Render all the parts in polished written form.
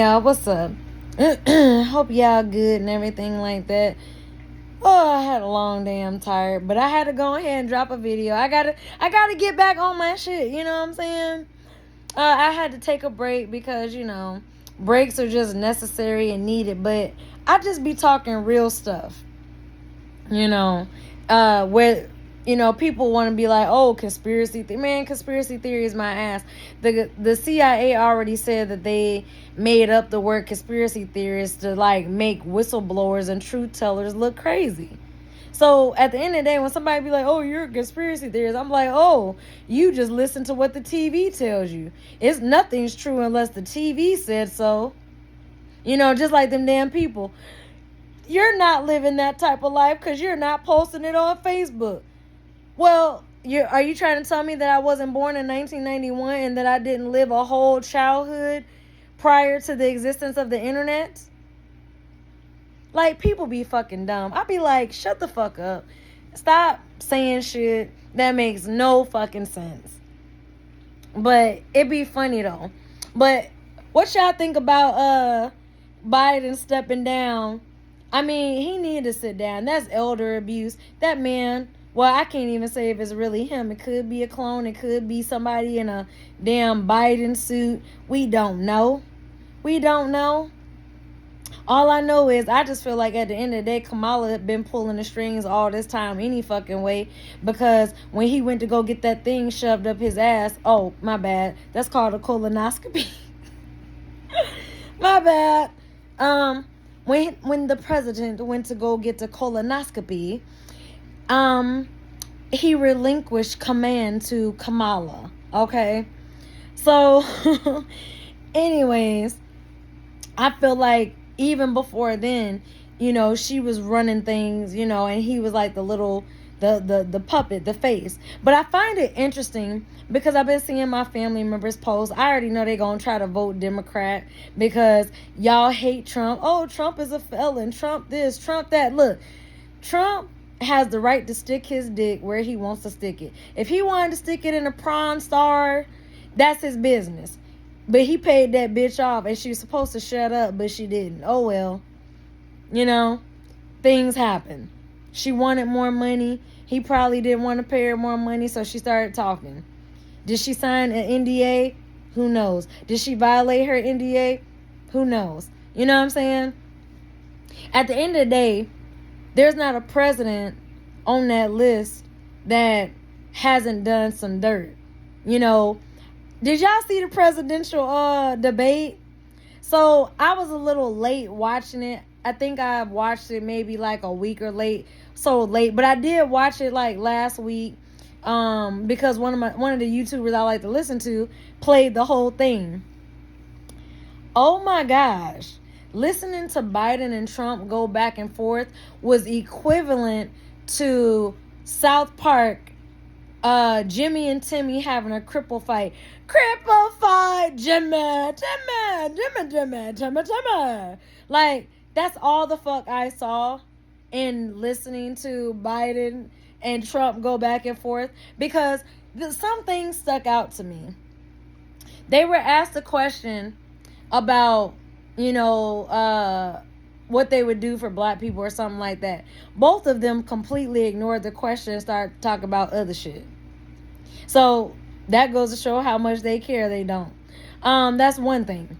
Yeah, what's up? Hope y'all good and everything like that. Oh, I had a long day. I'm tired, but I had to go ahead and drop a video. I gotta get back on my shit. You know what I'm saying? I had to take a break because breaks are just necessary and needed. But I just be talking real stuff. You know, where people want to be like, oh, conspiracy theory is my ass. The CIA already said that they made up the word conspiracy theorists to like make whistleblowers and truth tellers look crazy. So at the end of the day, when somebody be like, oh, you're a conspiracy theorist, I'm like, oh, you just listen to what the TV tells you. Nothing's true unless the TV said so. Just like them damn people. You're not living that type of life because you're not posting it on Facebook. Well, are you trying to tell me that I wasn't born in 1991 and that I didn't live a whole childhood prior to the existence of the internet? Like, people be fucking dumb. I be like, shut the fuck up. Stop saying shit that makes no fucking sense. But it be funny though. But what y'all think about Biden stepping down? I mean, he needed to sit down. That's elder abuse. That man, well, I can't even say if it's really him. It could be a clone. It could be somebody in a damn Biden suit. We don't know. All I know is I just feel like at the end of the day, Kamala had been pulling the strings all this time any fucking way, because when he went to go get that thing shoved up his ass, oh, my bad. That's called a colonoscopy. My bad. When the president went to go get the colonoscopy, he relinquished command to Kamala. Okay? So, anyways, I feel like even before then, she was running things, and he was like the little, the puppet, the face. But I find it interesting because I've been seeing my family members post. I already know they're going to try to vote Democrat because y'all hate Trump. Oh, Trump is a felon. Trump this, Trump that. Look, Trump has the right to stick his dick where he wants to stick it. If he wanted to stick it in a prawn star, that's his business. But he paid that bitch off, and she was supposed to shut up, but she didn't. Oh, well. Things happen. She wanted more money. He probably didn't want to pay her more money, so she started talking. Did she sign an NDA? Who knows? Did she violate her NDA? Who knows? You know what I'm saying? At the end of the day, there's not a president on that list that hasn't done some dirt. Did y'all see the presidential debate? So I was a little late watching it. I think I watched it maybe like a week or late, but I did watch it like last week because one of the YouTubers I like to listen to played the whole thing. Oh my gosh. Listening to Biden and Trump go back and forth was equivalent to South Park, Jimmy and Timmy having a cripple fight. Cripple fight, Jimmy. Like, that's all the fuck I saw in listening to Biden and Trump go back and forth, because some things stuck out to me. They were asked a question about, what they would do for black people or something like that. Both of them completely ignored the question and started talking about other shit. So that goes to show how much they care. They don't. That's one thing.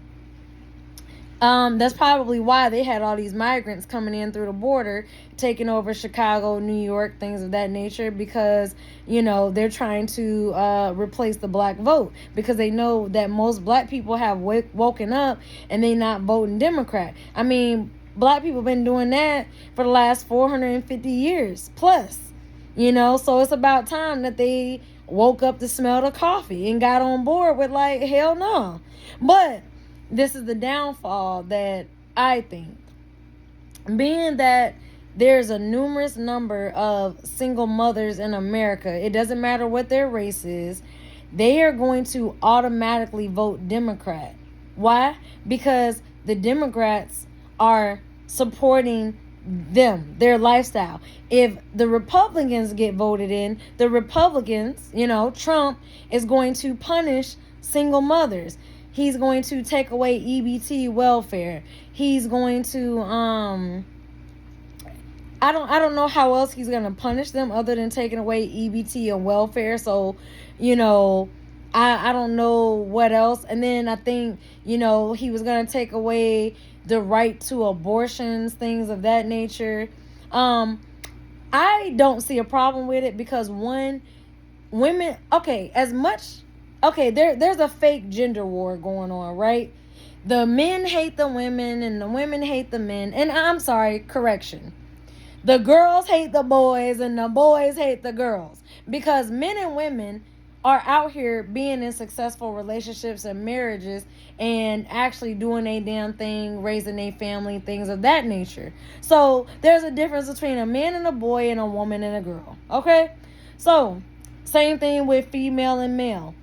That's probably why they had all these migrants coming in through the border, taking over Chicago, New York, things of that nature, because, they're trying to replace the black vote, because they know that most black people have woken up and they not voting Democrat. I mean, black people been doing that for the last 450 years plus, so it's about time that they woke up to smell the coffee and got on board with like, hell no. But this is the downfall that I think. Being that there's a numerous number of single mothers in America, it doesn't matter what their race is, they are going to automatically vote Democrat. Why? Because the Democrats are supporting them, their lifestyle. If the Republicans get voted in, the Republicans, Trump is going to punish single mothers. He's going to take away EBT welfare. He's going to I don't know how else he's gonna punish them other than taking away EBT and welfare. So, I don't know what else. And then I think, he was gonna take away the right to abortions, things of that nature. I don't see a problem with it because there's a fake gender war going on, right? The men hate the women and the women hate the men. And I'm sorry, correction. The girls hate the boys and the boys hate the girls, because men and women are out here being in successful relationships and marriages and actually doing a damn thing, raising a family, things of that nature. So there's a difference between a man and a boy and a woman and a girl. Okay? So same thing with female and male.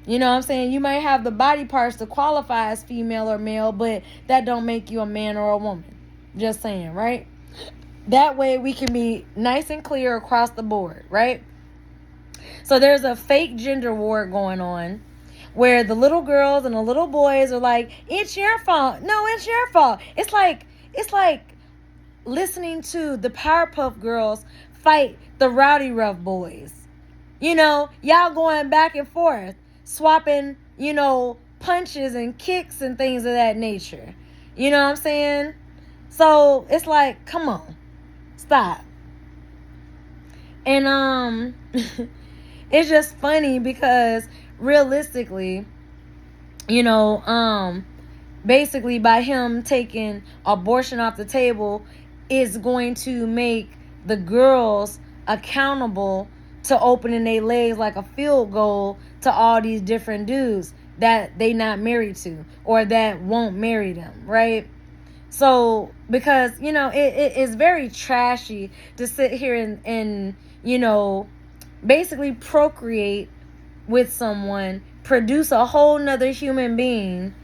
You know what I'm saying? You might have the body parts to qualify as female or male, but that don't make you a man or a woman. Just saying, right? That way we can be nice and clear across the board, right? So there's a fake gender war going on where the little girls and the little boys are like, it's your fault. No, it's your fault. It's like listening to the Powerpuff Girls fight the Rowdy Rough Boys. Y'all going back and forth, swapping, punches and kicks and things of that nature. You know what I'm saying? So it's like, come on. Stop. And it's just funny because realistically, basically by him taking abortion off the table is going to make the girls accountable to opening their legs like a field goal to all these different dudes that they not married to or that won't marry them, right? So, because, it is very trashy to sit here and basically procreate with someone, produce a whole nother human being,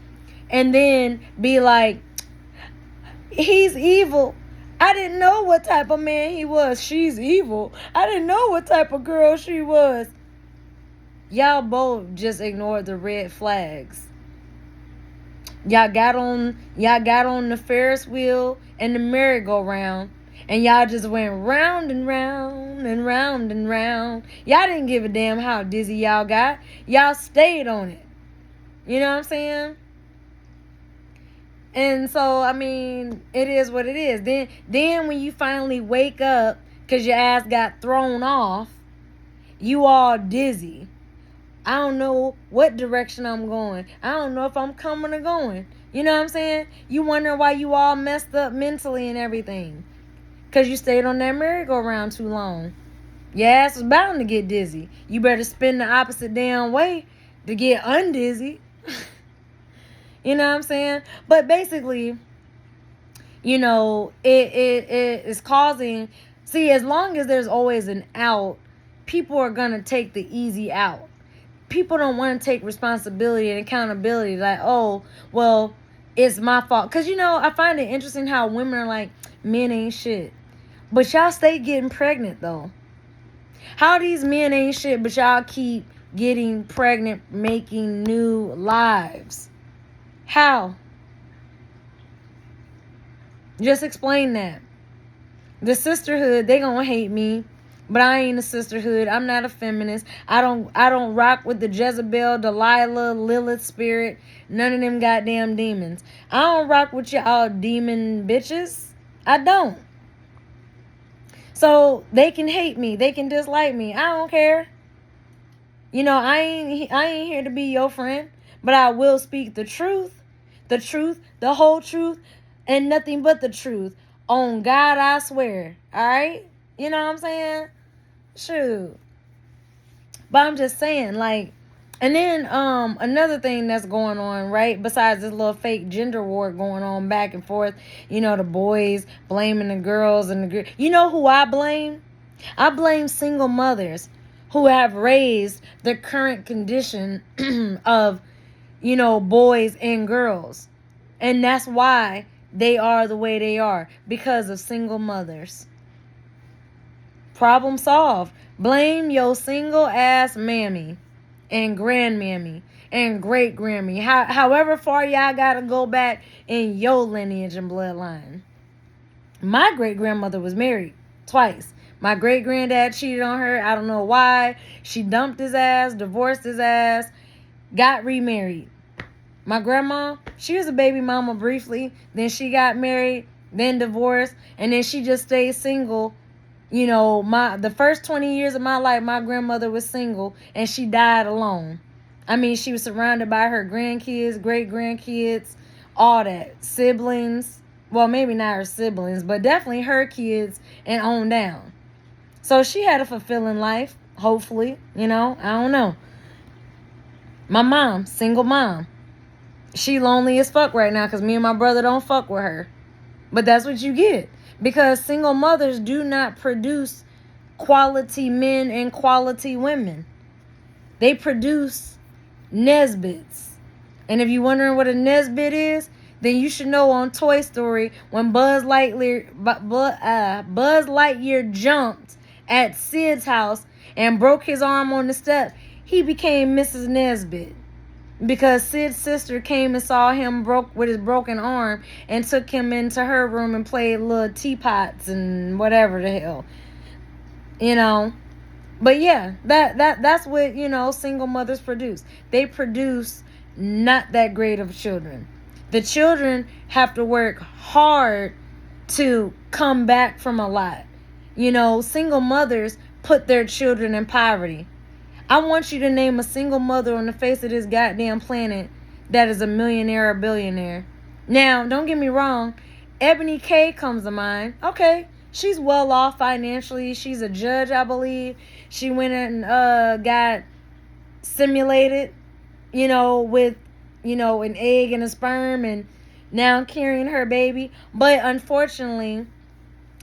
and then be like, he's evil. I didn't know what type of man he was. She's evil. I didn't know what type of girl she was. Y'all both just ignored the red flags. Y'all got on the Ferris wheel and the merry-go-round, and y'all just went round and round and round and round. Y'all didn't give a damn how dizzy y'all got. Y'all stayed on it. You know what I'm saying? And so, it is what it is. Then when you finally wake up because your ass got thrown off, you all dizzy. I don't know what direction I'm going. I don't know if I'm coming or going. You know what I'm saying? You wonder why you all messed up mentally and everything. Because you stayed on that merry-go-round too long. Your ass was bound to get dizzy. You better spin the opposite damn way to get undizzy. You know what I'm saying? But basically, it is causing... See, as long as there's always an out, people are going to take the easy out. People don't want to take responsibility and accountability. Like, oh, well, it's my fault. Because, I find it interesting how women are like, men ain't shit. But y'all stay getting pregnant, though. How these men ain't shit, but y'all keep getting pregnant, making new lives? How? Just explain that. The sisterhood, they gonna hate me. But I ain't a sisterhood. I'm not a feminist. I don't rock with the Jezebel, Delilah, Lilith spirit. None of them goddamn demons. I don't rock with y'all demon bitches. I don't. So they can hate me. They can dislike me. I don't care. I ain't here to be your friend. But I will speak the truth, the whole truth, and nothing but the truth. On God, I swear. All right? You know what I'm saying? Shoot. But I'm just saying, like, and then another thing that's going on, right, besides this little fake gender war going on back and forth, the boys blaming the girls and the girls. You know who I blame? I blame single mothers who have raised the current condition of, boys and girls. And that's why they are the way they are, because of single mothers. Problem solved. Blame your single ass mammy and grandmammy and great Grammy. However far y'all gotta go back in your lineage and bloodline. My great grandmother was married twice. My great granddad cheated on her. I don't know why. She dumped his ass, divorced his ass, got remarried. My grandma, she was a baby mama briefly. Then she got married, then divorced, and then she just stayed single. You know, the first 20 years of my life, my grandmother was single, and she died alone. I mean, she was surrounded by her grandkids, great-grandkids, all that. Siblings. Well, maybe not her siblings, but definitely her kids and on down. So she had a fulfilling life, hopefully. You know, I don't know. My mom, single mom. She lonely as fuck right now because me and my brother don't fuck with her. But that's what you get. Because single mothers do not produce quality men and quality women. They produce Nesbits. And if you're wondering what a Nesbit is, then you should know on Toy Story when Buzz Lightyear jumped at Sid's house and broke his arm on the step, he became Mrs. Nesbit. Because Sid's sister came and saw him with his broken arm and took him into her room and played little teapots and whatever the hell. You know. But yeah, that's what, you know, single mothers produce. They produce not that great of children. The children have to work hard to come back from a lot. You know, single mothers put their children in poverty. I want you to name a single mother on the face of this goddamn planet that is a millionaire or billionaire. Now, don't get me wrong. Ebony K comes to mind. Okay, she's well off financially. She's a judge, I believe. She went and got simulated, you know, with, you know, an egg and a sperm, and now carrying her baby. But unfortunately,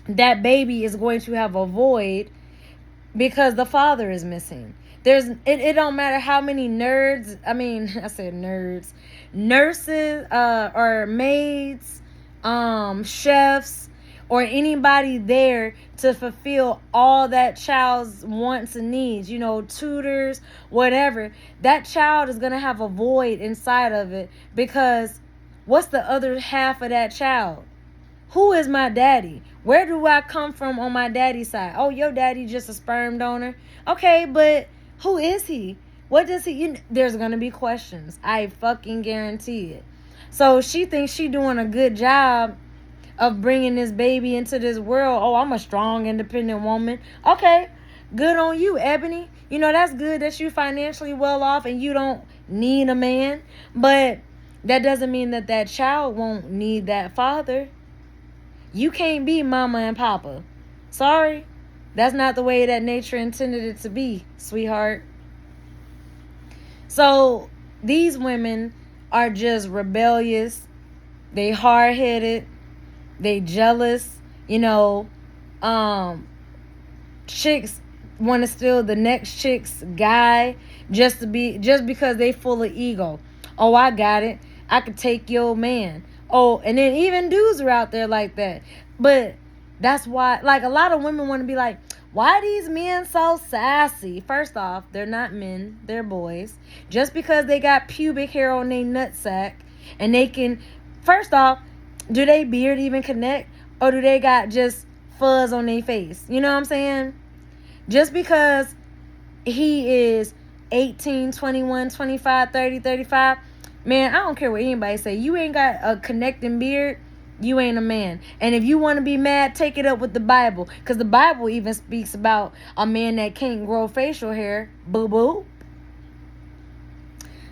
that baby is going to have a void because the father is missing. It don't matter how many nurses, or maids, chefs, or anybody there to fulfill all that child's wants and needs, you know, tutors, whatever. That child is going to have a void inside of it because what's the other half of that child? Who is my daddy? Where do I come from on my daddy's side? Oh, your daddy just a sperm donor. Okay, but who is he? What does he? There's going to be questions. I fucking guarantee it. So she thinks she doing a good job of bringing this baby into this world. Oh, I'm a strong, independent woman. Okay, good on you, Ebony. You know, that's good that you financially well off and you don't need a man. But that doesn't mean that child won't need that father. You can't be mama and papa. Sorry. That's not the way that nature intended it to be, sweetheart. So these women are just rebellious. They hard-headed. They jealous. You know, chicks want to steal the next chick's guy just because they full of ego. Oh, I got it. I could take your man. Oh, and then even dudes are out there like that. But that's why, like, a lot of women want to be like, why are these men so sassy? First off, they're not men, they're boys. Just because they got pubic hair on their nutsack and they can, first off, do they beard even connect? Or do they got just fuzz on their face? You know what I'm saying? Just because he is 18, 21, 25, 30, 35, man, I don't care what anybody say. You ain't got a connecting beard, you ain't a man. And if you want to be mad, take it up with the Bible. Because the Bible even speaks about a man that can't grow facial hair. Boo-boo.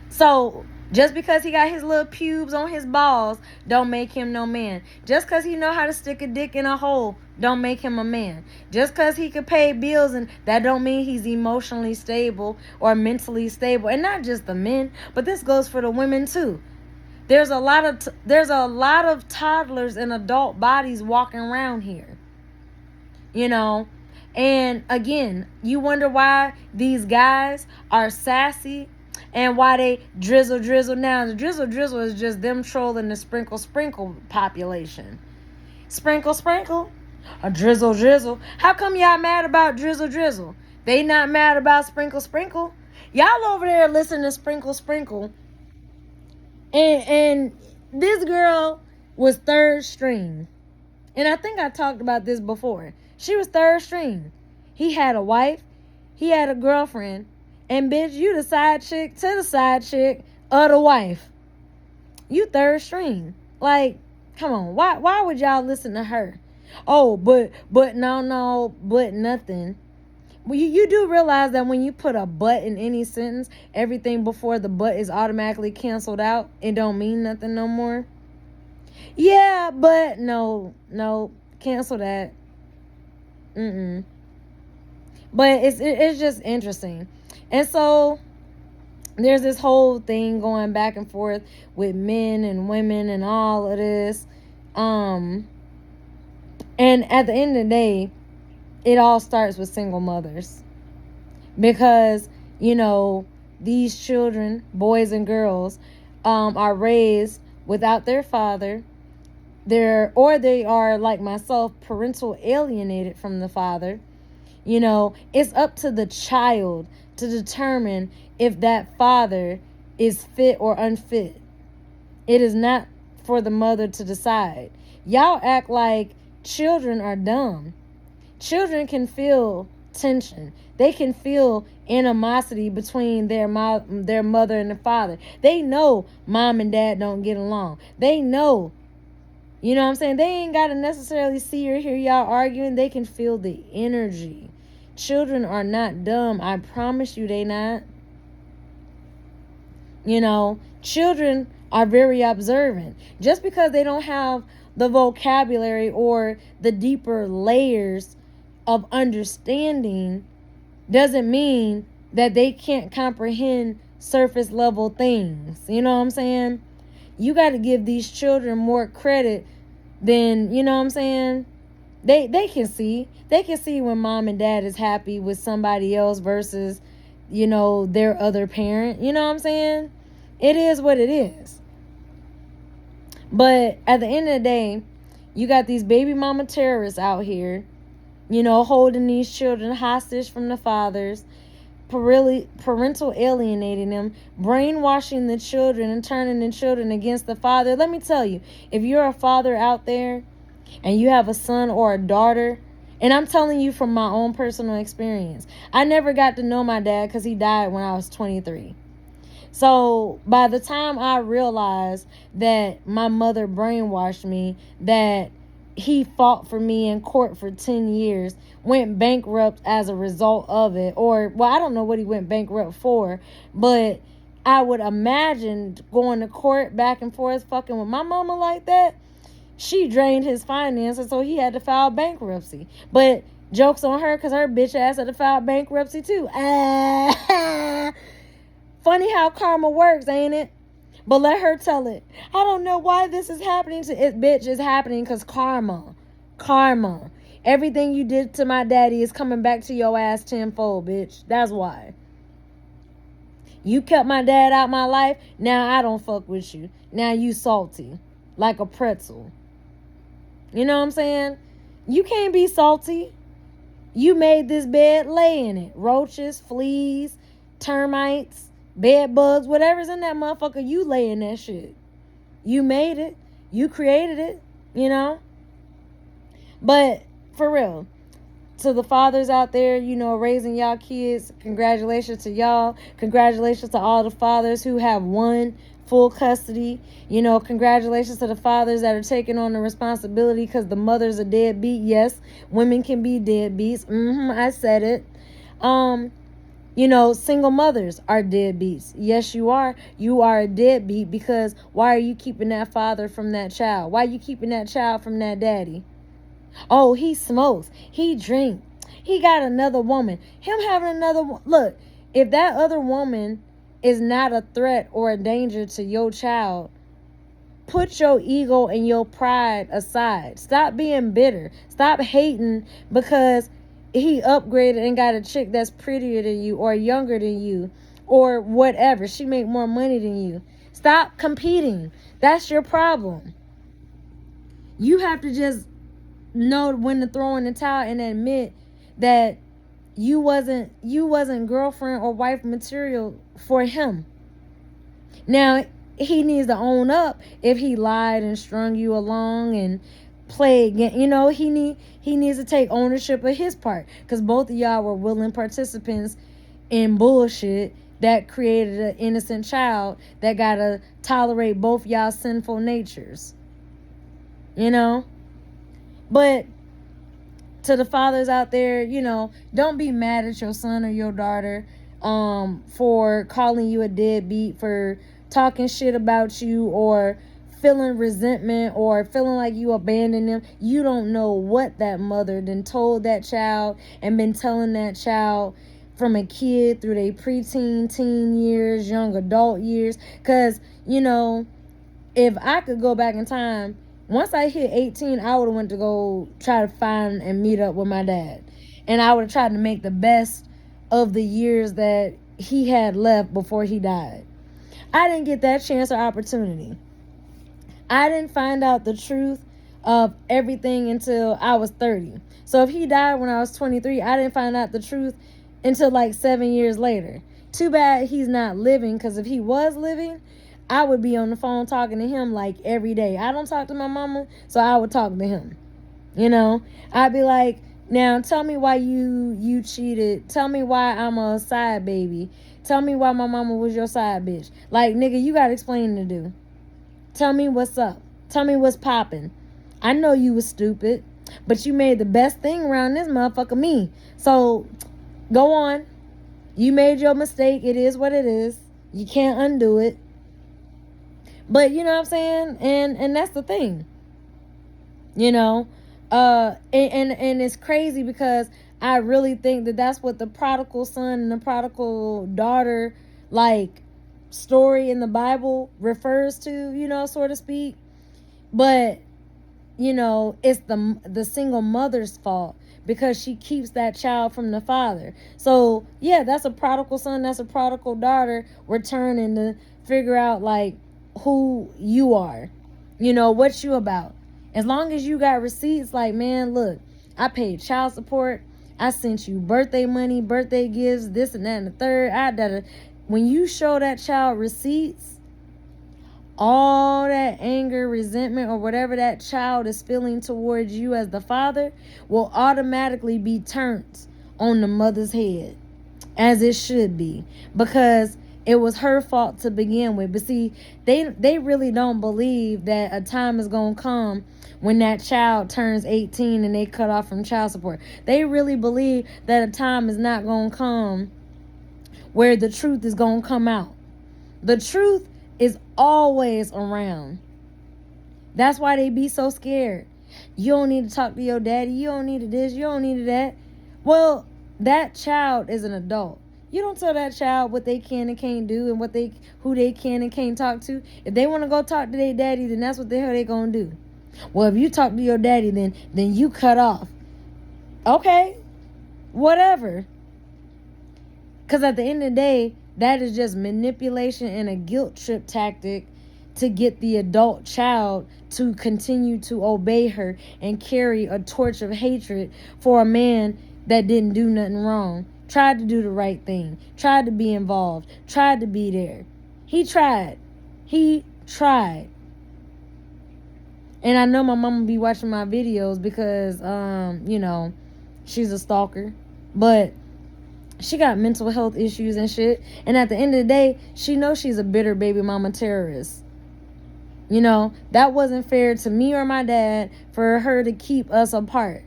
So, just because he got his little pubes on his balls, don't make him no man. Just because he know how to stick a dick in a hole, don't make him a man. Just because he could pay bills, and that don't mean he's emotionally stable or mentally stable. And not just the men, but this goes for the women too. There's a lot of toddlers in adult bodies walking around here. You know, and again, you wonder why these guys are sassy and why they drizzle. Now, the drizzle is just them trolling the sprinkle population. Sprinkle, a drizzle. How come y'all mad about drizzle? They not mad about sprinkle. Y'all over there listening to Sprinkle Sprinkle. And this girl was third string. And I think I talked about this before. She was third string. He had a wife. He had a girlfriend. And bitch, you the side chick to the side chick of the wife. You third string. Like, come on. Why would y'all listen to her? Oh, but no, but nothing. Well, you do realize that when you put a but in any sentence, everything before the but is automatically canceled out. It don't mean nothing no more. Yeah, but no, cancel that. But it's just interesting. And so there's this whole thing going back and forth with men and women and all of this. And at the end of the day, it all starts with single mothers. Because, these children, boys and girls, are raised without their father. They are, like myself, parental alienated from the father. It's up to the child to determine if that father is fit or unfit. It is not for the mother to decide. Y'all act like children are dumb. Children can feel tension. They can feel animosity between their mother and the father. They know mom and dad don't get along. They know, you know what I'm saying? They ain't got to necessarily see or hear y'all arguing. They can feel the energy. Children are not dumb. I promise you they not. Children are very observant. Just because they don't have the vocabulary or the deeper layers of understanding doesn't mean that they can't comprehend surface level things. You know what I'm saying? You got to give these children more credit than, you know what I'm saying? They can see. They can see when mom and dad is happy with somebody else versus, their other parent. You know what I'm saying? It is what it is. But at the end of the day, you got these baby mama terrorists out here, holding these children hostage from the fathers, parental alienating them, brainwashing the children and turning the children against the father. Let me tell you, if you're a father out there and you have a son or a daughter, and I'm telling you from my own personal experience, I never got to know my dad because he died when I was 23. So by the time I realized that my mother brainwashed me, that he fought for me in court for 10 years, went bankrupt as a result of it, I don't know what he went bankrupt for, but I would imagine going to court back and forth fucking with my mama like that. She drained his finances, so he had to file bankruptcy. But joke's on her because her bitch ass had to file bankruptcy too. Funny how karma works, ain't it? But let her tell it. I don't know why this is happening to it. Bitch, it's happening because karma. Everything you did to my daddy is coming back to your ass tenfold, bitch. That's why. You kept my dad out my life. Now I don't fuck with you. Now you salty. Like a pretzel. You know what I'm saying? You can't be salty. You made this bed, lay in it. Roaches, fleas, termites, bed bugs, whatever's in that motherfucker, you lay in that shit. You made it. You created it, But for real, to the fathers out there, raising y'all kids, congratulations to y'all. Congratulations to all the fathers who have won full custody. Congratulations to the fathers that are taking on the responsibility because the mother's a deadbeat. Yes, women can be deadbeats. I said it. Single mothers are deadbeats. Yes, you are. You are a deadbeat because why are you keeping that father from that child? Why are you keeping that child from that daddy? Oh, he smokes. He drinks. He got another woman. Him having another look, if that other woman is not a threat or a danger to your child, put your ego and your pride aside. Stop being bitter. Stop hating because he upgraded and got a chick that's prettier than you or younger than you or whatever. She make more money than you. Stop competing. That's your problem. You have to just know when to throw in the towel and admit that you wasn't girlfriend or wife material for him. Now he needs to own up if he lied and strung you along and played. He needs to take ownership of his part, because both of y'all were willing participants in bullshit that created an innocent child that gotta tolerate both y'all sinful natures. But to the fathers out there, don't be mad at your son or your daughter for calling you a deadbeat, for talking shit about you, or feeling resentment, or feeling like you abandoned them. You don't know what that mother then told that child and been telling that child from a kid through their preteen, teen years, young adult years. Because, if I could go back in time, once I hit 18, I would have went to go try to find and meet up with my dad. And I would have tried to make the best of the years that he had left before he died. I didn't get that chance or opportunity. I didn't find out the truth of everything until I was 30. So if he died when I was 23, I didn't find out the truth until like 7 years later. Too bad he's not living, because if he was living, I would be on the phone talking to him like every day. I don't talk to my mama, so I would talk to him. I'd be like, now tell me why you cheated. Tell me why I'm a side baby. Tell me why my mama was your side bitch. Like, nigga, you got explaining to do. Tell me what's up. Tell me what's popping. I know you was stupid, but you made the best thing around this motherfucker me. So, go on. You made your mistake. It is what it is. You can't undo it. But you know what I'm saying? And that's the thing. And it's crazy, because I really think that that's what the prodigal son and the prodigal daughter, like, story in the Bible refers to, so to speak. But, it's the single mother's fault, because she keeps that child from the father. So, yeah, that's a prodigal son, that's a prodigal daughter returning to figure out, like, who you are, what you about. As long as you got receipts, like, man, look, I paid child support, I sent you birthday money, birthday gifts, this and that and the third. When you show that child receipts, all that anger, resentment, or whatever that child is feeling towards you as the father will automatically be turned on the mother's head, as it should be, because it was her fault to begin with. But see, they really don't believe that a time is going to come when that child turns 18 and they cut off from child support. They really believe that a time is not going to come where the truth is going to come out. The truth is always around. That's why they be so scared. You don't need to talk to your daddy. You don't need to this. You don't need to that. Well, that child is an adult. You don't tell that child what they can and can't do, and who they can and can't talk to. If they want to go talk to their daddy, then that's what the hell they gonna do. Well, if you talk to your daddy, then you cut off. Okay, whatever. Because at the end of the day, that is just manipulation and a guilt trip tactic to get the adult child to continue to obey her and carry a torch of hatred for a man that didn't do nothing wrong. Tried to do the right thing. Tried to be involved. Tried to be there. He tried. And I know my mama be watching my videos because, she's a stalker. But she got mental health issues and shit. And at the end of the day, she knows she's a bitter baby mama terrorist. That wasn't fair to me or my dad for her to keep us apart.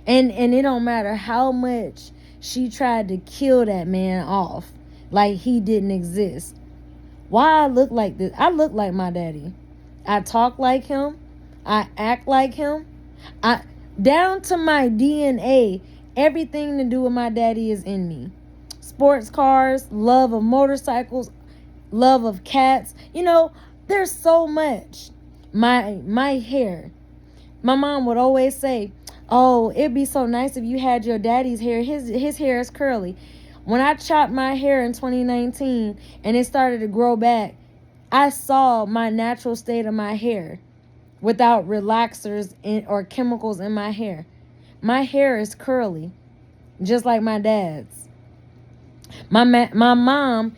And it don't matter how much she tried to kill that man off, like he didn't exist. Why I look like this? I look like my daddy. I talk like him. I act like him. Down to my DNA, everything to do with my daddy is in me. Sports cars, love of motorcycles, love of cats. There's so much. My hair. My mom would always say, oh, it'd be so nice if you had your daddy's hair. His hair is curly. When I chopped my hair in 2019 and it started to grow back, I saw my natural state of my hair without relaxers or chemicals in my hair. My hair is curly. just like my dad's. My mom,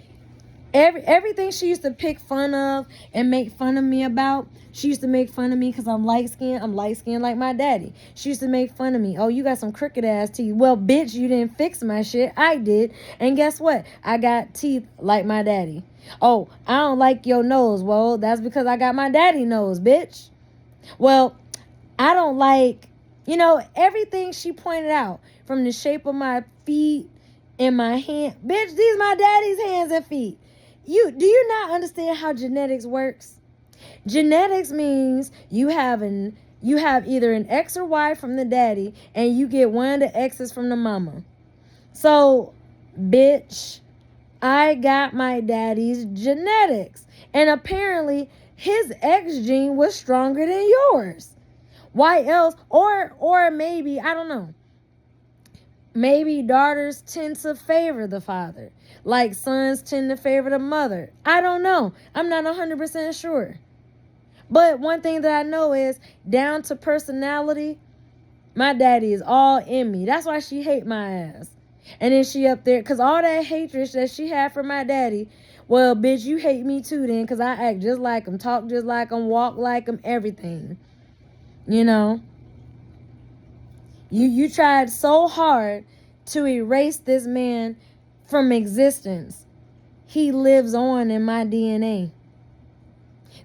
everything she used to pick fun of and make fun of me about, she used to make fun of me because I'm light skinned. I'm light skinned like my daddy. She used to make fun of me. Oh, you got some crooked ass teeth. Well, bitch, you didn't fix my shit. I did. And guess what? I got teeth like my daddy. Oh, I don't like your nose. Well, that's because I got my daddy nose, bitch. Well, I don't like, everything she pointed out, from the shape of my feet and my hand. Bitch, these my daddy's hands and feet. Do you not understand how genetics works? Genetics means you have either an X or Y from the daddy, and you get one of the X's from the mama. So, bitch, I got my daddy's genetics, and apparently his X gene was stronger than yours. Why else? Or maybe, I don't know. Maybe daughters tend to favor the father, like sons tend to favor the mother. I don't know. I'm not 100% sure. But one thing that I know is, down to personality, my daddy is all in me. That's why she hate my ass. And then she up there, because all that hatred that she had for my daddy, well, bitch, you hate me too then, because I act just like him, talk just like him, walk like him, everything. You tried so hard to erase this man from existence. He lives on in my DNA.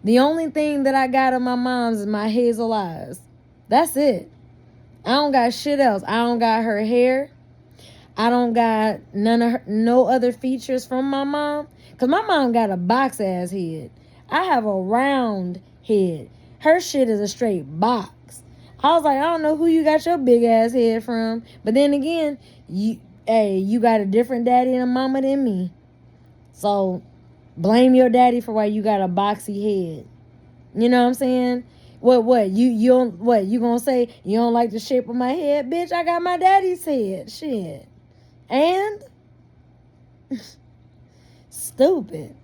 The only thing that I got of my mom's is my hazel eyes. That's it. I don't got shit else. I don't got her hair. I don't got no other features from my mom. Because my mom got a box ass head. I have a round head. Her shit is a straight box. I was like, I don't know who you got your big ass head from. But then again, you got a different daddy and a mama than me. So blame your daddy for why you got a boxy head. You know what I'm saying? What you gonna say you don't like the shape of my head? Bitch, I got my daddy's head. Shit. And stupid.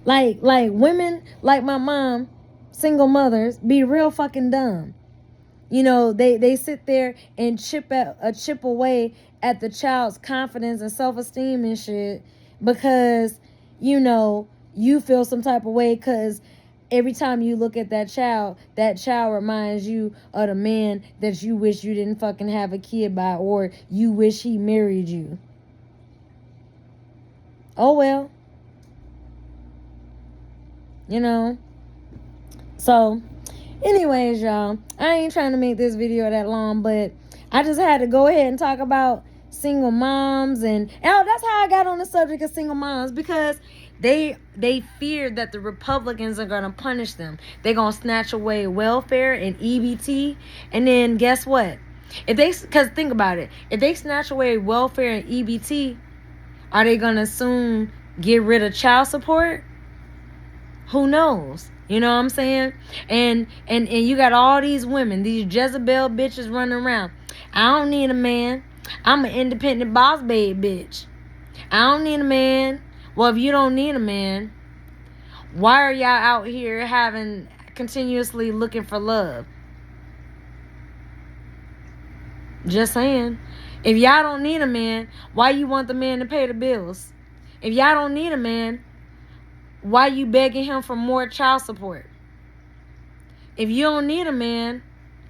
Like women like my mom, single mothers, be real fucking dumb. They sit there and chip away at the child's confidence and self-esteem and shit because, you feel some type of way because every time you look at that child reminds you of the man that you wish you didn't fucking have a kid by, or you wish he married you. Oh, well. So, anyways, y'all, I ain't trying to make this video that long, but I just had to go ahead and talk about single moms and that's how I got on the subject of single moms, because they feared that the Republicans are going to punish them. They're going to snatch away welfare and EBT, and then guess what? Because think about it, if they snatch away welfare and EBT, are they going to soon get rid of child support? Who knows? You know what I'm saying? And you got all these women, these Jezebel bitches running around. I don't need a man. I'm an independent boss babe bitch. I don't need a man. Well, if you don't need a man, why are y'all out here continuously looking for love? Just saying. If y'all don't need a man, why you want the man to pay the bills? If y'all don't need a man, why you begging him for more child support? If you don't need a man,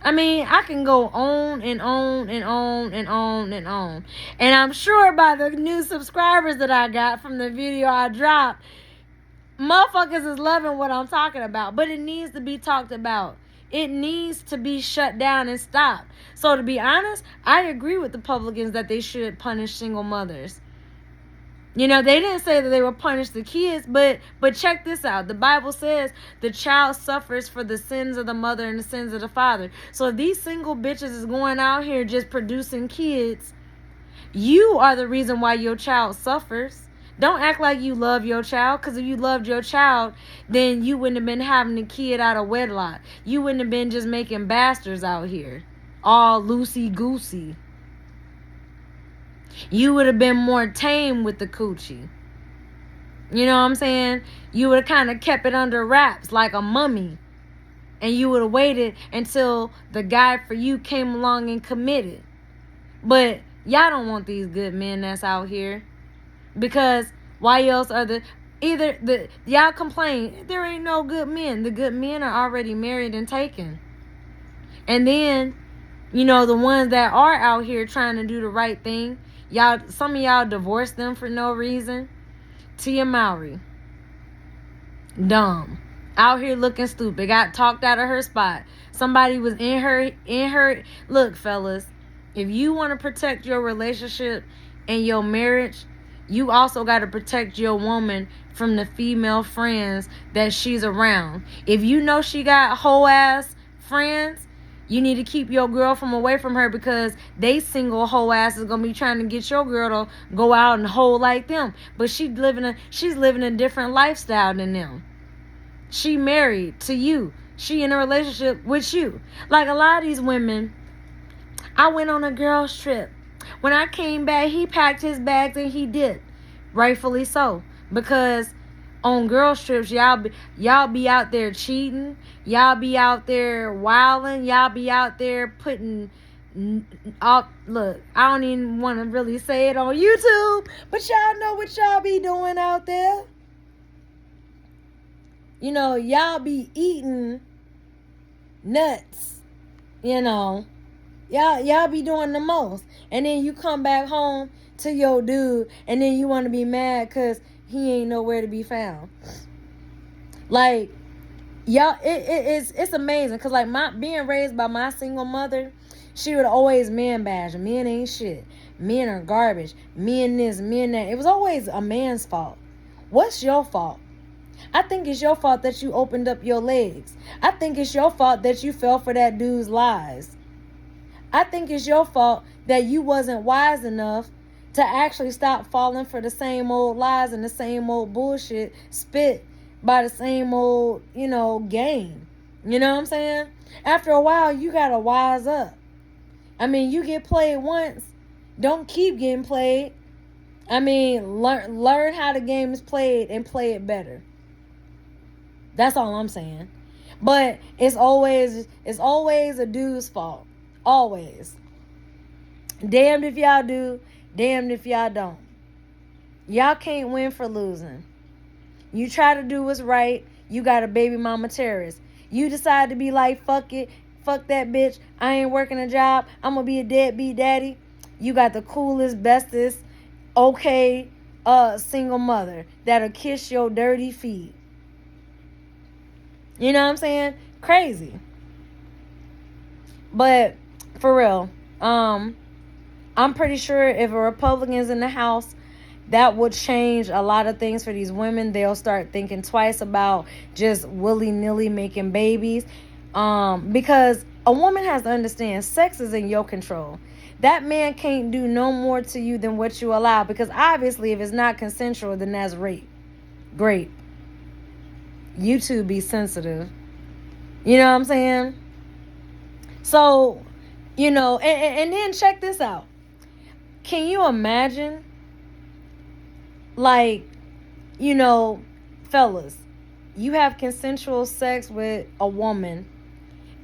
I can go on and on and on and on and on. And I'm sure by the new subscribers that I got from the video I dropped, motherfuckers is loving what I'm talking about. But it needs to be talked about. It needs to be shut down and stopped. So to be honest, I agree with the Republicans that they should punish single mothers. They didn't say that they would punish the kids, but check this out. The Bible says the child suffers for the sins of the mother and the sins of the father. So if these single bitches is going out here just producing kids, you are the reason why your child suffers. Don't act like you love your child, because if you loved your child, then you wouldn't have been having a kid out of wedlock. You wouldn't have been just making bastards out here, all loosey-goosey. You would have been more tame with the coochie. You know what I'm saying? You would have kind of kept it under wraps like a mummy. And you would have waited until the guy for you came along and committed. But Y'all don't want these good men that's out here. Because why else are y'all complain there ain't no good men. The good men are already married and taken. And then, the ones that are out here trying to do the right thing, some of y'all divorced them for no reason. Tia Mowry, dumb, out here looking stupid, got talked out of her spot. Somebody was in her. Look, fellas, if you want to protect your relationship and your marriage, you also got to protect your woman from the female friends that she's around. If you know she got whole ass friends, you need to keep your girl from away from her, because they single whole ass is gonna be trying to get your girl to go out and hoe like them. But she's living a different lifestyle than them. She married to you. She in a relationship with you. Like a lot of these women, I went on a girls trip. When I came back, he packed his bags and he did. Rightfully so. Because on girls trips, y'all be out there cheating. Y'all be out there wilding. Y'all be out there putting look, I don't even want to really say it on YouTube, but y'all know what y'all be doing out there. Y'all be eating nuts. Y'all be doing the most. And then you come back home to your dude, and then you want to be mad because he ain't nowhere to be found. Like, y'all, it's amazing. Because, like, being raised by my single mother, she would always man bash. Men ain't shit. Men are garbage. Men this, men that. It was always a man's fault. What's your fault? I think it's your fault that you opened up your legs. I think it's your fault that you fell for that dude's lies. I think it's your fault that you wasn't wise enough to actually stop falling for the same old lies and the same old bullshit spit by the same old, game. You know what I'm saying? After a while, you got to wise up. I mean, you get played once. Don't keep getting played. I mean, learn how the game is played and play it better. That's all I'm saying. But it's always a dude's fault. Always. Damned if y'all do, damned if y'all don't. Y'all can't win for losing. You try to do what's right, you got a baby mama terrorist. You decide to be like, fuck it, fuck that bitch, I ain't working a job, I'm gonna be a deadbeat daddy. You got the coolest, bestest, okay, single mother that'll kiss your dirty feet. You know what I'm saying? Crazy. But for real, I'm pretty sure if a Republican's in the House, that would change a lot of things for these women. They'll start thinking twice about just willy-nilly making babies. Because a woman has to understand sex is in your control. That man can't do no more to you than what you allow. Because obviously if it's not consensual, then that's rape. Great. You two be sensitive. You know what I'm saying? So, and then check this out. Can you imagine, like, fellas, you have consensual sex with a woman,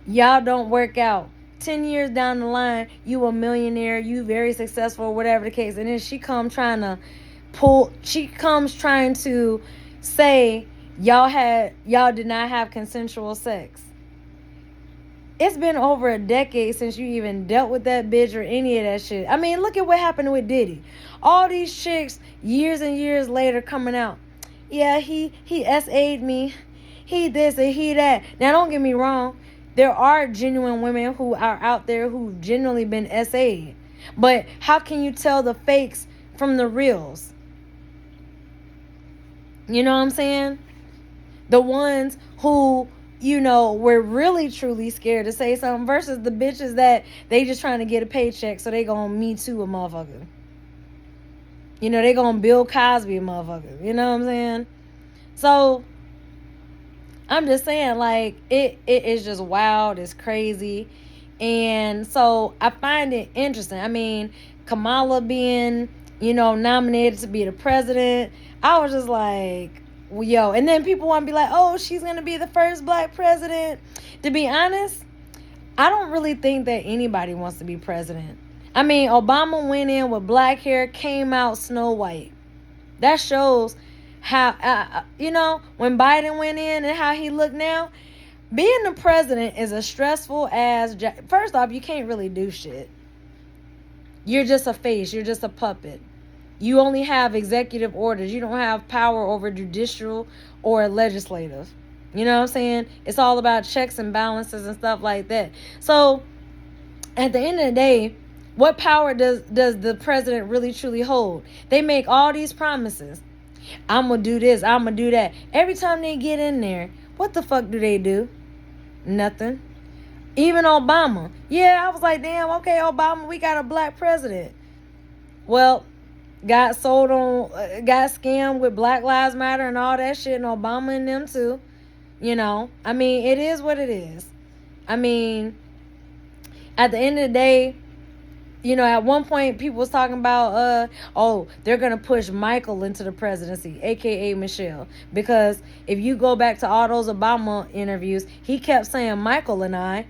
y'all don't work out. 10 years down the line, you a millionaire, you very successful, whatever the case, and then she comes trying to say y'all did not have consensual sex. It's been over a decade since you even dealt with that bitch or any of that shit. I mean, look at what happened with Diddy. All these chicks, years and years later, coming out. Yeah, he SA'd me. He this and he that. Now, don't get me wrong. There are genuine women who are out there who've genuinely been SA'd. But how can you tell the fakes from the reals? You know what I'm saying? The ones who, we're really truly scared to say something versus the bitches that they just trying to get a paycheck so they gonna Me Too a motherfucker. They gonna Bill Cosby a motherfucker. You know what I'm saying? So, I'm just saying, like, it is just wild. It's crazy. And so, I find it interesting. I mean, Kamala being, nominated to be the president, I was just like, yo, and then people want to be like, oh, she's going to be the first black president. To be honest, I don't really think that anybody wants to be president. I mean, Obama went in with black hair, came out Snow White. That shows how, when Biden went in and how he looked now. Being the president is a stressful ass job. First off, you can't really do shit. You're just a face. You're just a puppet. You only have executive orders. You don't have power over judicial or legislative. You know what I'm saying? It's all about checks and balances and stuff like that. So, at the end of the day, what power does the president really truly hold? They make all these promises. I'm going to do this. I'm going to do that. Every time they get in there, what the fuck do they do? Nothing. Even Obama. Yeah, I was like, damn, okay, Obama, we got a black president. Well, got scammed with Black Lives Matter and all that shit, and Obama and them too. I mean, it is what it is. I mean, at the end of the day, at one point people was talking about, they're going to push Michael into the presidency, a.k.a. Michelle. Because if you go back to all those Obama interviews, he kept saying Michael and I.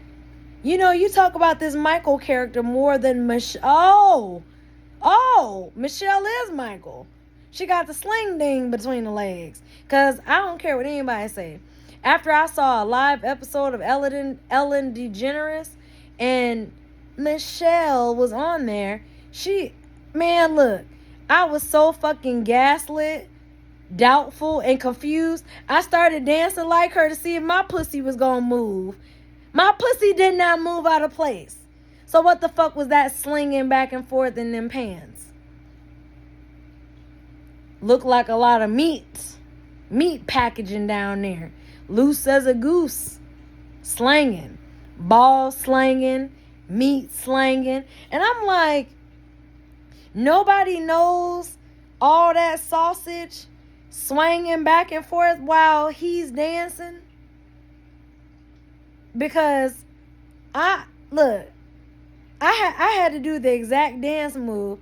You talk about this Michael character more than Michelle. Oh, Michelle is Michael. She got the sling ding between the legs. Because I don't care what anybody say. After I saw a live episode of Ellen DeGeneres and Michelle was on there, look, I was so fucking gaslit, doubtful, and confused. I started dancing like her to see if my pussy was gonna move. My pussy did not move out of place. So what the fuck was that slinging back and forth in them pants? Looked like a lot of meat packaging down there. Loose as a goose. Slanging. Ball slanging. Meat slanging. And I'm like, nobody knows all that sausage swinging back and forth while he's dancing. Because I had to do the exact dance move.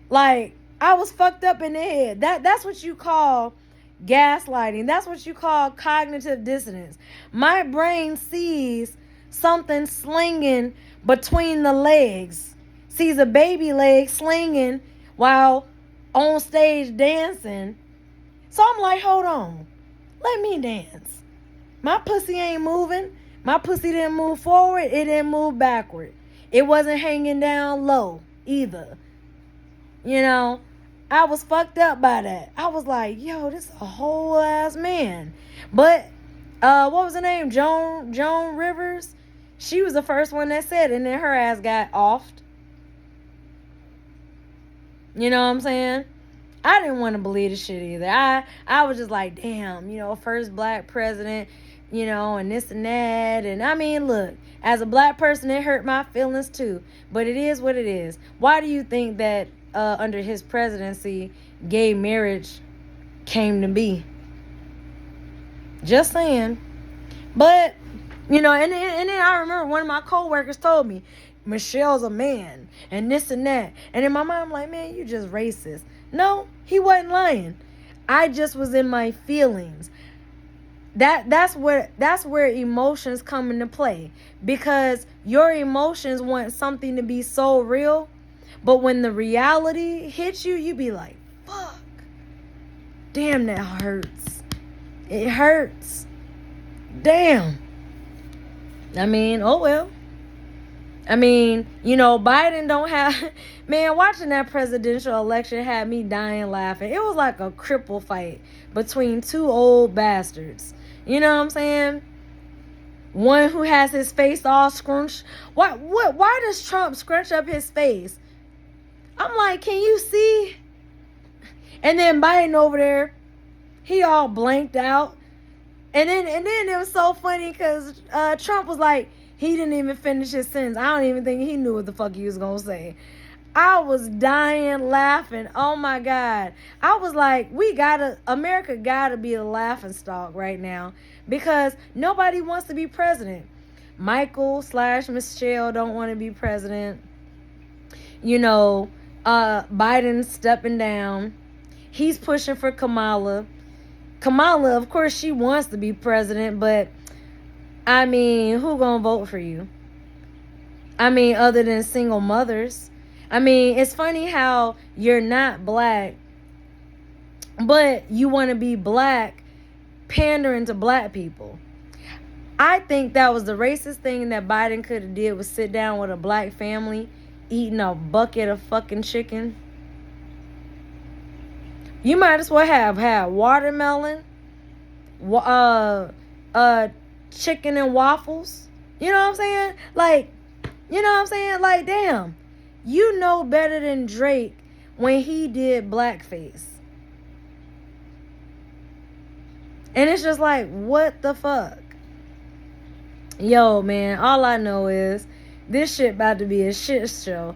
Like, I was fucked up in the head. That's what you call gaslighting. That's what you call cognitive dissonance. My brain sees something slinging between the legs. Sees a baby leg slinging while on stage dancing. So I'm like, hold on. Let me dance. My pussy ain't moving. My pussy didn't move forward. It didn't move backward. It wasn't hanging down low either. I was fucked up by that. I was like, yo, this is a whole ass man. But, what was her name? Joan Rivers? She was the first one that said it, and then her ass got offed. You know what I'm saying? I didn't want to believe the shit either. I was just like, damn, first black president, and this and that. And I mean, look, as a black person, it hurt my feelings too. But it is what it is. Why do you think that under his presidency, gay marriage came to be? Just saying. But, and then I remember one of my coworkers told me, Michelle's a man, and this and that. And in my mind, I'm like, man, you just racist. No, he wasn't lying. I just was in my feelings. That's where emotions come into play, because your emotions want something to be so real, but when the reality hits you, you be like, fuck, damn, that hurts. It hurts. Damn. I mean, oh well. I mean, Biden don't have... Man, watching that presidential election had me dying laughing. It was like a cripple fight between two old bastards. You know what I'm saying? One who has his face all scrunched. Why does Trump scrunch up his face? I'm like, can you see? And then Biden over there, he all blanked out. And then it was so funny because Trump was like, he didn't even finish his sentence. I don't even think he knew what the fuck he was going to say. I was dying laughing. Oh my God. I was like, America gotta be a laughing stock right now, because nobody wants to be president. Michael/Michelle don't want to be president. Biden stepping down. He's pushing for Kamala. Kamala, of course, she wants to be president, but I mean, who gonna vote for you? I mean, other than single mothers. I mean, it's funny how you're not black, but you want to be black pandering to black people. I think that was the racist thing that Biden could have did, was sit down with a black family eating a bucket of fucking chicken. You might as well have watermelon, chicken and waffles. You know what I'm saying? Like, you know what I'm saying? Like, damn. You know better than Drake when he did blackface. And it's just like, what the fuck? Yo, man, all I know is this shit about to be a shit show.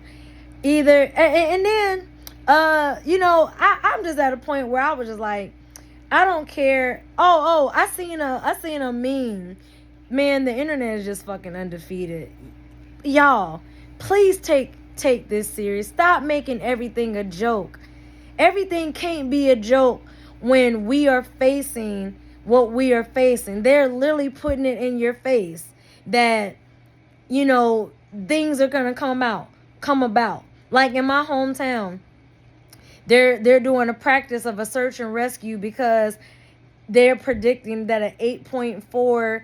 Either, and then, I'm just at a point where I was just like, I don't care. I seen a meme. Man, the internet is just fucking undefeated. Y'all, please take this serious. Stop making everything a joke. Everything can't be a joke when we are facing what we are facing. They're literally putting it in your face that, things are gonna come about. Like in my hometown, they're doing a practice of a search and rescue because they're predicting that an 8.4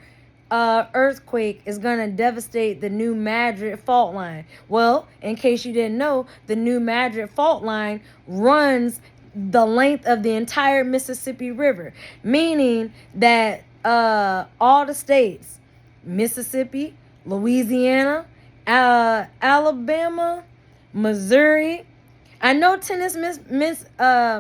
earthquake is going to devastate the New Madrid fault line. Well, in case you didn't know, the New Madrid fault line runs the length of the entire Mississippi River, meaning that all the states, Mississippi, Louisiana, Alabama, Missouri, I know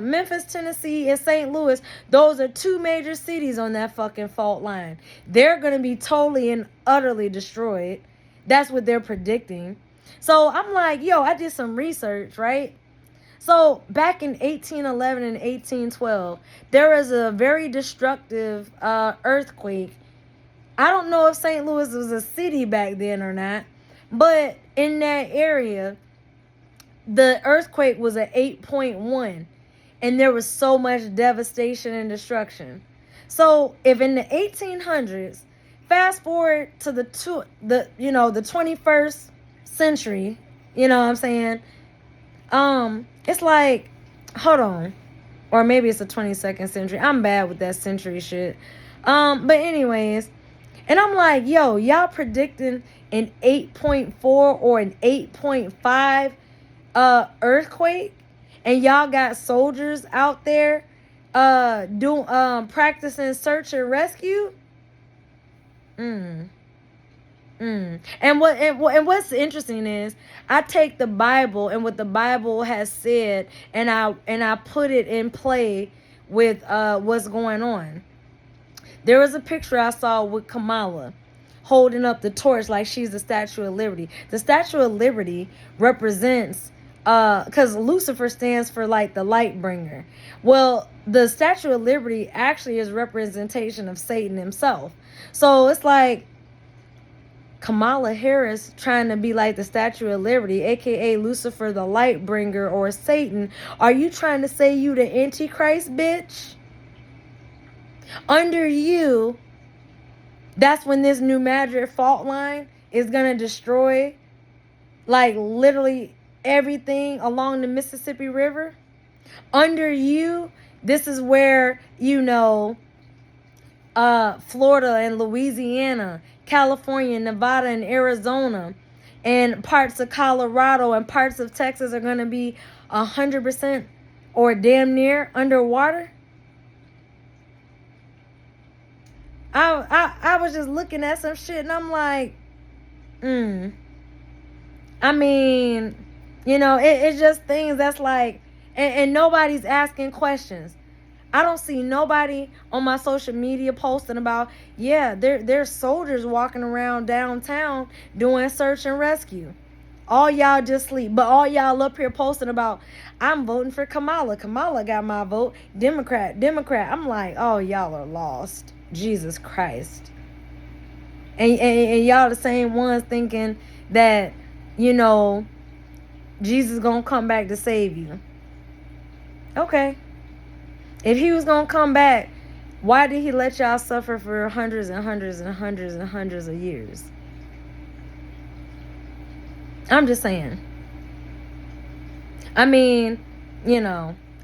Memphis, Tennessee, and St. Louis, those are two major cities on that fucking fault line. They're going to be totally and utterly destroyed. That's what they're predicting. So I'm like, I did some research, right? So back in 1811 and 1812, there was a very destructive earthquake. I don't know if St. Louis was a city back then or not, but in that area, the earthquake was an 8.1, and there was so much devastation and destruction. So if in the 1800s, fast forward to the 21st century, you know what I'm saying? It's like, hold on, or maybe it's the 22nd century. I'm bad with that century shit. But anyways, and I'm like, y'all predicting an 8.4 or an 8.5 earthquake, and y'all got soldiers out there practicing search and rescue. And what's interesting is I take the Bible and what the Bible has said, and I put it in play with what's going on. There was a picture I saw with Kamala holding up the torch like she's the Statue of Liberty. The Statue of Liberty represents because Lucifer stands for like the light bringer. Well, the Statue of Liberty actually is representation of Satan himself. So it's like Kamala Harris trying to be like the Statue of Liberty, aka Lucifer the light bringer, or Satan. Are you trying to say you the Antichrist, bitch? Under you, that's when this New Madrid fault line is gonna destroy, like, literally everything along the Mississippi River. Under you, this is where, Florida and Louisiana, California, Nevada, and Arizona, and parts of Colorado and parts of Texas are going to be 100% or damn near underwater. I was just looking at some shit and I'm like, I mean, it's just things that's like, and nobody's asking questions. I don't see nobody on my social media posting about, there's soldiers walking around downtown doing search and rescue. All y'all just sleep. But all y'all up here posting about, I'm voting for Kamala. Kamala got my vote. Democrat. I'm like, oh, y'all are lost. Jesus Christ. And y'all the same ones thinking that, Jesus gonna come back to save you. Okay. If he was going to come back, why did he let y'all suffer for hundreds and hundreds and hundreds and hundreds of years? I'm just saying. I mean,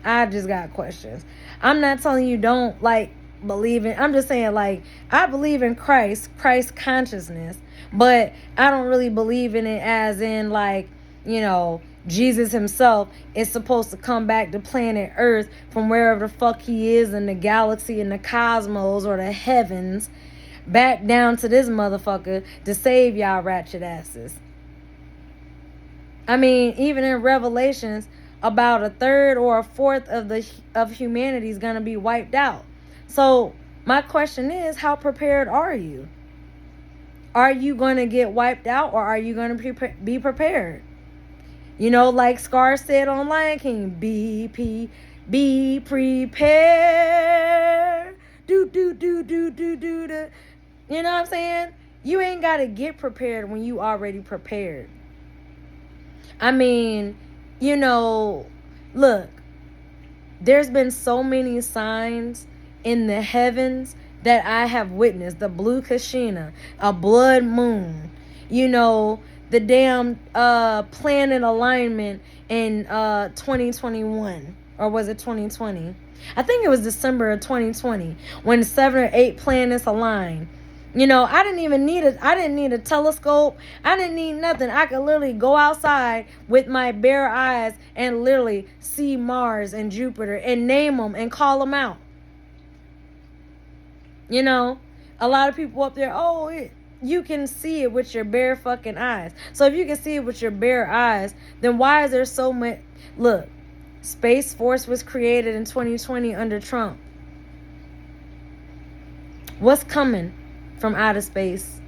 I just got questions. I'm not telling you don't believe in. I'm just saying I believe in Christ consciousness, but I don't really believe in it as in Jesus himself is supposed to come back to planet Earth from wherever the fuck he is in the galaxy, in the cosmos, or the heavens, back down to this motherfucker to save y'all ratchet asses. I mean, even in Revelations, about a third or a fourth of humanity is going to be wiped out. So my question is, how prepared are you? Are you going to get wiped out, or are you going to be prepared? Like Scar said on Lion King, be prepared. Do. You know what I'm saying? You ain't got to get prepared when you already prepared. I mean, look, there's been so many signs in the heavens that I have witnessed. The blue Kashina, a blood moon, the damn planet alignment in 2021. Or was it 2020? I think it was December of 2020 when 7 or 8 planets aligned. I didn't need a telescope. I didn't need nothing. I could literally go outside with my bare eyes and literally see Mars and Jupiter and name them and call them out. A lot of people up there, you can see it with your bare fucking eyes. So if you can see it with your bare eyes, then why is there so much? Look, Space Force was created in 2020 under Trump. What's coming from outer space?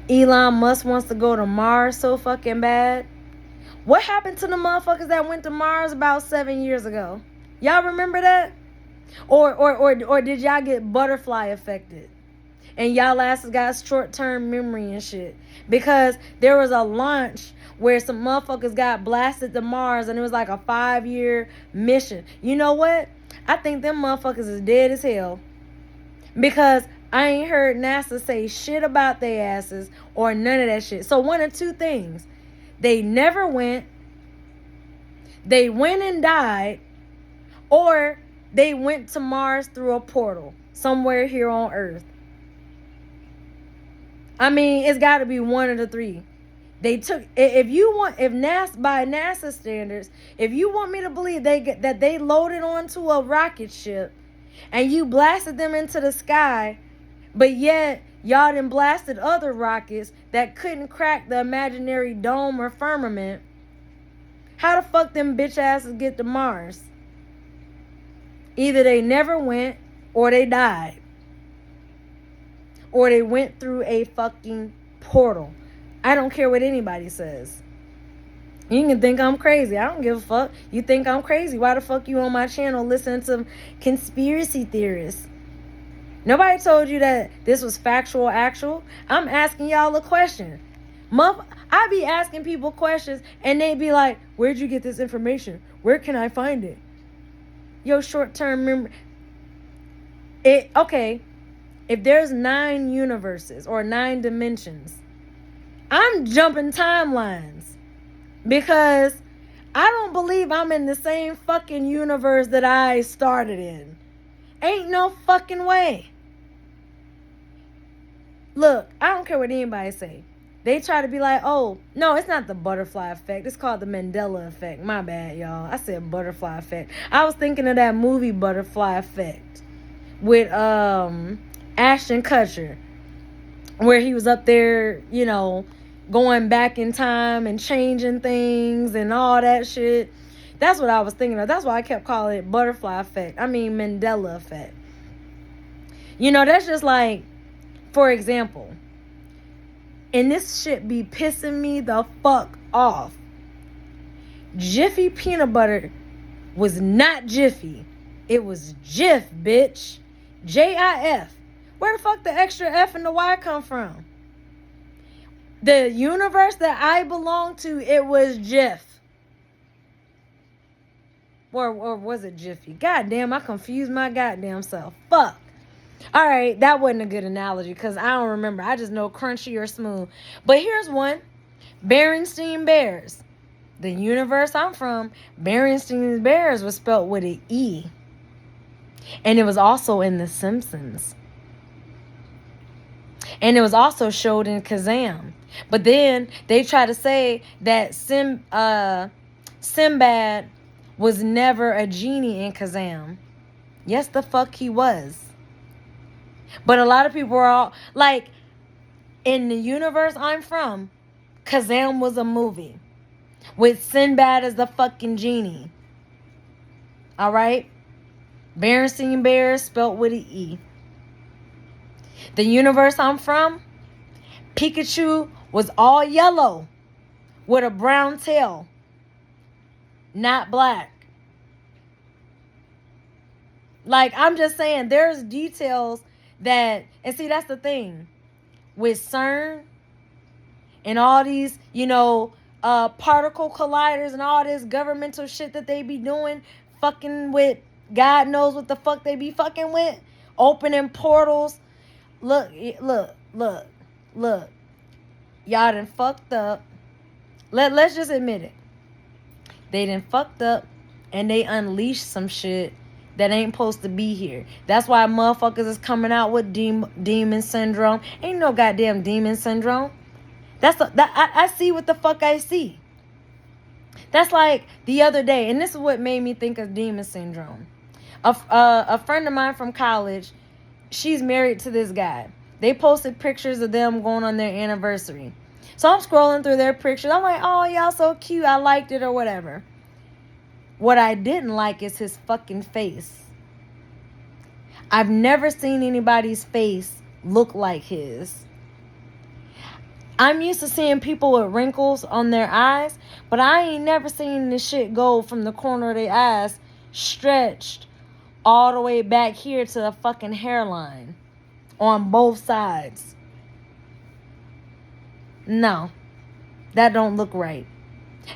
Elon Musk wants to go to Mars so fucking bad. What happened to the motherfuckers that went to Mars about 7 years ago? Y'all remember that? Or did y'all get butterfly affected? And y'all asses got short-term memory and shit. Because there was a launch where some motherfuckers got blasted to Mars and it was like a 5-year mission. You know what? I think them motherfuckers is dead as hell. Because I ain't heard NASA say shit about their asses or none of that shit. So one of two things. They never went. They went and died. Or they went to Mars through a portal somewhere here on Earth. I mean, it's got to be one of the three. They took, by NASA standards, if you want me to believe that they loaded onto a rocket ship and you blasted them into the sky, but yet y'all done blasted other rockets that couldn't crack the imaginary dome or firmament, how the fuck them bitch asses get to Mars? Either they never went, or they died, or they went through a fucking portal. I don't care what anybody says. You can think I'm crazy. I don't give a fuck. You think I'm crazy. Why the fuck you on my channel listening to conspiracy theorists? Nobody told you that this was actual. I'm asking y'all a question. I be asking people questions and they be like, where'd you get this information? Where can I find it? Yo, short-term memory. Okay, if there's 9 universes or 9 dimensions, I'm jumping timelines because I don't believe I'm in the same fucking universe that I started in. Ain't no fucking way. Look, I don't care what anybody say. They try to be like, oh, no, it's not the butterfly effect. It's called the Mandela effect. My bad, y'all. I said butterfly effect. I was thinking of that movie Butterfly Effect with Ashton Kutcher, where he was up there, going back in time and changing things and all that shit. That's what I was thinking of. That's why I kept calling it butterfly effect. I mean Mandela effect. That's just like, for example, and this shit be pissing me the fuck off. Jiffy peanut butter was not Jiffy. It was Jif, bitch. J-I-F. Where the fuck the extra F and the Y come from? The universe that I belong to, it was Jif. Or was it Jiffy? Goddamn, I confused my goddamn self. Fuck. All right, that wasn't a good analogy because I don't remember. I just know crunchy or smooth. But here's one. Berenstein Bears. The universe I'm from, Berenstein's Bears was spelled with an E. And it was also in The Simpsons. And it was also showed in Kazam. But then they try to say that Sinbad was never a genie in Kazam. Yes, the fuck he was. But a lot of people are all like, in the universe I'm from, Kazam was a movie with Sinbad as the fucking genie. All right? Berenstein Bears spelled with an E. The universe I'm from, Pikachu was all yellow with a brown tail, not black. Like, I'm just saying, there's details that, and see, that's the thing with CERN and all these, particle colliders and all this governmental shit that they be doing, fucking with, God knows what the fuck they be fucking with, opening portals. Look. Y'all done fucked up. Let's just admit it. They done fucked up and they unleashed some shit that ain't supposed to be here. That's why motherfuckers is coming out with demon syndrome. Ain't no goddamn demon syndrome. I see what the fuck I see. That's like the other day, and this is what made me think of demon syndrome. A friend of mine from college, she's married to this guy. They posted pictures of them going on their anniversary. So I'm scrolling through their pictures. I'm like, oh, y'all so cute. I liked it or whatever. What I didn't like is his fucking face. I've never seen anybody's face look like his. I'm used to seeing people with wrinkles on their eyes, but I ain't never seen this shit go from the corner of their eyes stretched all the way back here to the fucking hairline on both sides. No, that don't look right.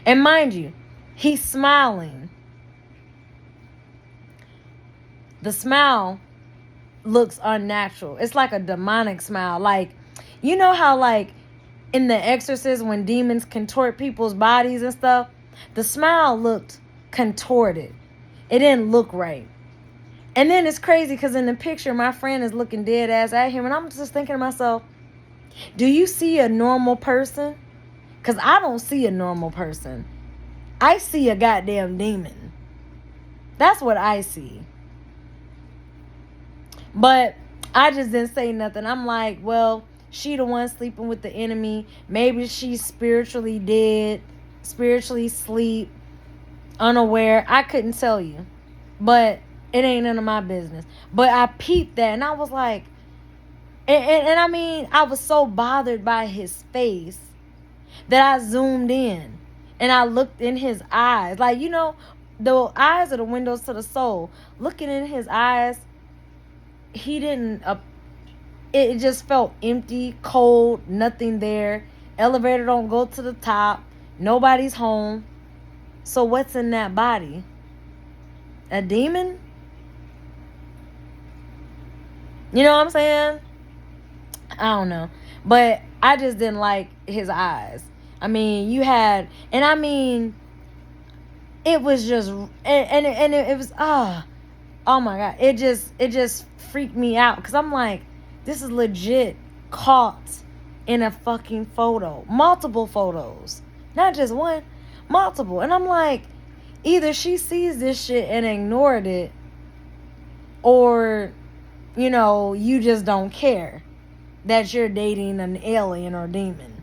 And mind you, he's smiling. The smile looks unnatural. It's like a demonic smile. Like, you know how like in The Exorcist when demons contort people's bodies and stuff? The smile looked contorted. It didn't look right. And then it's crazy because in the picture, my friend is looking dead ass at him. And I'm just thinking to myself, do you see a normal person? Because I don't see a normal person. I see a goddamn demon. That's what I see. But I just didn't say nothing. I'm like, well, she the one sleeping with the enemy. Maybe she's spiritually dead, spiritually asleep, unaware. I couldn't tell you. But it ain't none of my business. But I peeped that and I was like, and I mean, I was so bothered by his face that I zoomed in and I looked in his eyes. Like, the eyes are the windows to the soul. Looking in his eyes, he didn't, it just felt empty, cold, nothing there. Elevator don't go to the top. Nobody's home. So what's in that body? A demon? You know what I'm saying? I don't know. But I just didn't like his eyes. I mean, it was just, it was, oh my God. It just freaked me out. Because I'm like, this is legit caught in a fucking photo. Multiple photos. Not just one, multiple. And I'm like, either she sees this shit and ignored it, or, you just don't care that you're dating an alien or demon.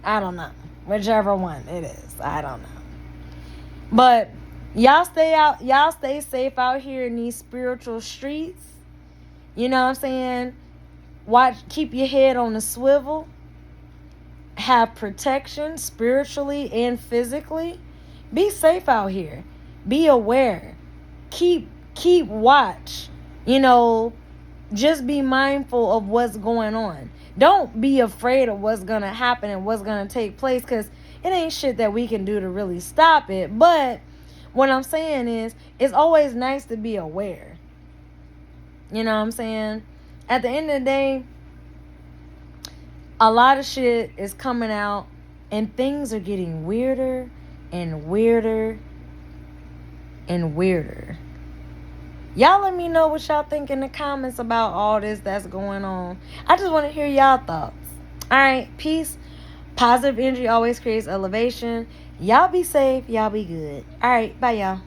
I don't know. Whichever one it is. I don't know. But y'all stay safe out here in these spiritual streets. You know what I'm saying? Keep your head on a swivel. Have protection spiritually and physically. Be safe out here. Be aware. Keep watch. Just be mindful of what's going on. Don't be afraid of what's going to happen and what's going to take place, because it ain't shit that we can do to really stop it. But what I'm saying is, it's always nice to be aware. You know what I'm saying? At the end of the day, a lot of shit is coming out and things are getting weirder and weirder and weirder. Y'all let me know what y'all think in the comments about all this that's going on. I just want to hear y'all thoughts. All right, peace. Positive energy always creates elevation. Y'all be safe. Y'all be good. All right, bye, y'all.